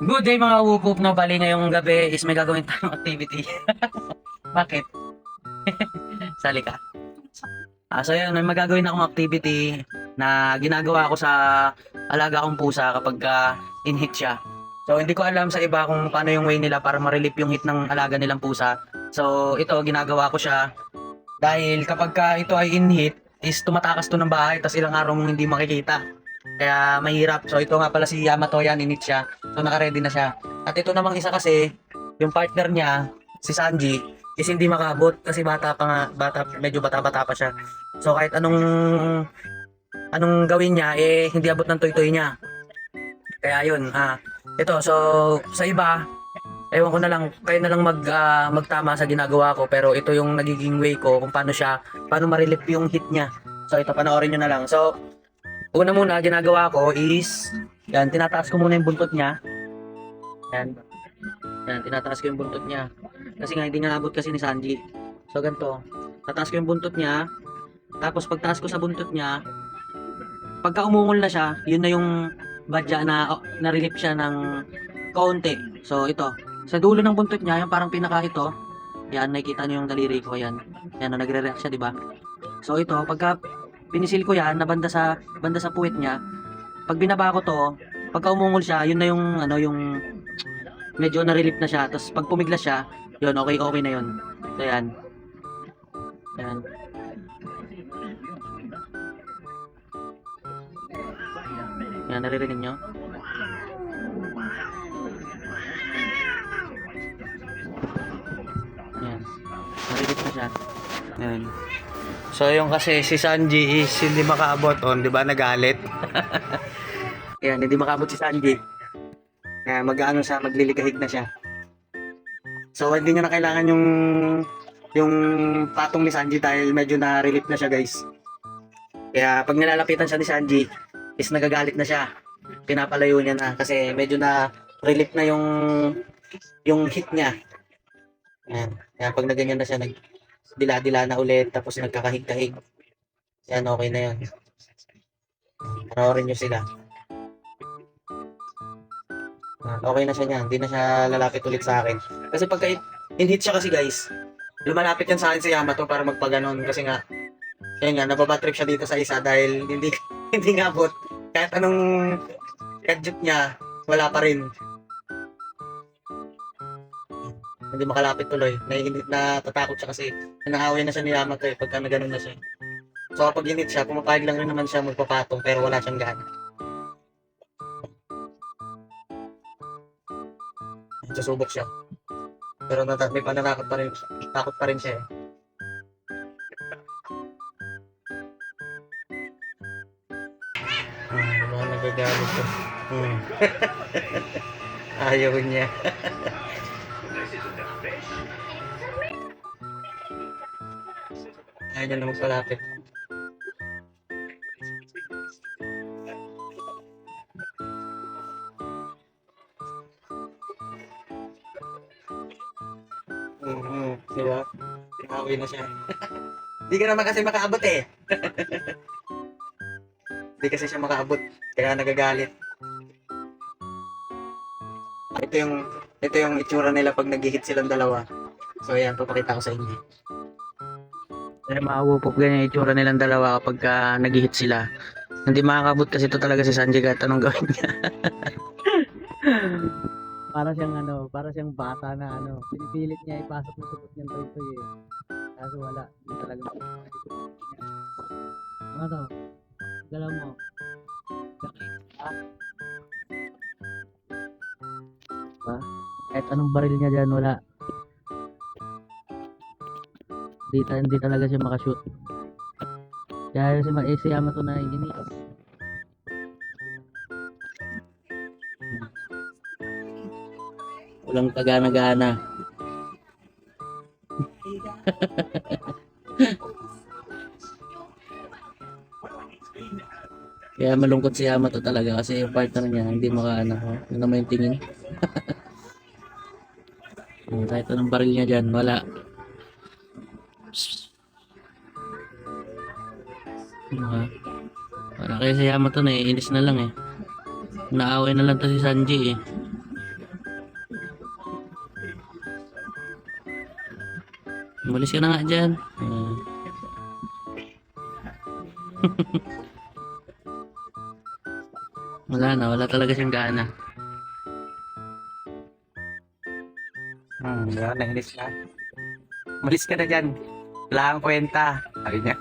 Good day mga wupop na bali ngayong gabi is may gagawin tayong activity. Bakit? Sali ka. So yun, may magagawin akong activity na ginagawa ko sa alaga kong pusa kapag in-hit siya. So hindi ko alam sa iba kung paano yung way nila para ma-relieve yung hit ng alaga nilang pusa. So ito, ginagawa ko siya dahil kapag ito ay in-hit is tumatakas to ng bahay tas ilang araw mong hindi makikita. Kaya mahirap. So ito nga pala si Yamato yan, init siya. So naka-ready na siya. At ito namang isa kasi, yung partner niya, si Sanji, is hindi makabot kasi bata pa nga, medyo bata-bata pa siya. So kahit anong gawin niya, hindi abot ng toy-toy niya. Kaya yun, ito, so sa iba, ewan ko na lang, kayo na lang magtama sa ginagawa ko, pero ito yung nagiging way ko kung paano ma-relieve yung hit niya. So ito, panoorin nyo na lang. So, una muna, ginagawa ko is, yan, tinataas ko muna yung buntot niya. Yan, yan, tinataas ko yung buntot niya. Kasi nga, hindi nga abot kasi ni Sanji. So, ganito. Tataas ko yung buntot niya. Tapos, pagtaas ko sa buntot niya, pagka umungol na siya, yun na yung badya na na-relieve siya ng kaunti. So, ito. Sa dulo ng buntot niya, yung parang pinaka ito, yan, nakikita niyo yung daliri ko, yan. Yan, nagre-react siya, di ba? So, ito, pagka pinisil ko yan, na banda sa puwet niya, pag binaba ko to, pagka umungol siya, yun na yung, yung medyo na-relieve na siya. Tapos, pag pumiglas siya, yun, okay na yun. So, yan. Yan. Yan, naririnig nyo? Yan. Na-relieve na siya. Yan. So yung kasi si Sanji is hindi makaabot on, 'di ba? Nagalit. Yan, hindi makaabot si Sanji. Kaya mag-aano siya, magliligahig na siya. So hindi niya na kailangan yung patong ni Sanji dahil medyo na-relieve na siya, guys. Kaya pag nilalapitan siya ni Sanji, is nagagalit na siya. Pinapalayo niya na kasi medyo na-relieve na yung hit niya. Yan. Kaya pag naganyan na siya, dila-dila na ulit tapos nagkakahig-kahig. Yan, okay na yan. Panoorin nyo sila. Okay na siya niyan. Hindi na siya lalapit ulit sa akin. Kasi pagka in-hit siya kasi, guys, lumalapit yan sa akin si Yamato para magpaganon. Kasi nga, yan nga, nababatrip siya dito sa isa dahil hindi hindi nga abot. Kahit anong gadget niya, wala pa rin. Hindi makalapit tuloy. Natatakot siya kasi nanaaway na siya ni Yamato pagka naganon na siya. So kapag init siya, pumapayag lang rin naman siya magpapatong pero wala siyang gana. Susubok siya. Pero may pananakot pa rin, takot pa rin siya eh. Mga nagagalit ko. Ayaw niya. Ayaw niya na magpalapit. Di ba? Pinaway na siya. Hindi ka naman kasi makaabot eh. Hindi kasi siya makaabot. Kaya nagagalit. Ito yung itsura nila pag nag-hit silang dalawa. So ayan, papakita ko sa inyo. Pero maawupop ganyan yung itsura nilang dalawa kapag nag-hit sila. Hindi makakabot kasi ito talaga si Sanji kahit anong gawin niya. Para siyang bata na pinipilit niya ipasok ng supot niyang toy eh. Kaso wala, hindi talaga. Ano to? Galaw mo. Diba? Kahit anong baril niya dyan, wala. Hindi talaga siya makashoot. Kaya si Yamato na inis. Walang kagana-gana. Kaya malungkot si Yamato talaga kasi yung partner niya hindi makaano. Yun naman yung tingin. Kahit anong baril niya dyan, wala. Para kaya si Yamato na inis na lang eh. Naaway na lang to si Sanji eh. Umalis ka na nga dyan. Wala na, wala talaga siyang gana. Wala, nainis na. Malis ka na dyan. Wala kang kwenta. Sabi niya.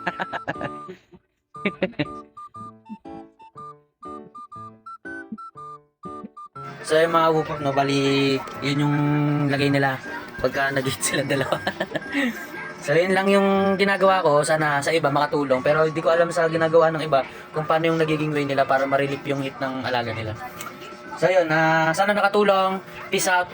So yung mga wupok, no, bali, yun yung lagay nila pagka nag-hit silang dalawa. So yun lang yung ginagawa ko, sana sa iba makatulong, pero hindi ko alam sa ginagawa ng iba kung paano yung nagiging way nila para ma-relieve yung hit ng alaga nila. So yun, sana nakatulong. Peace out.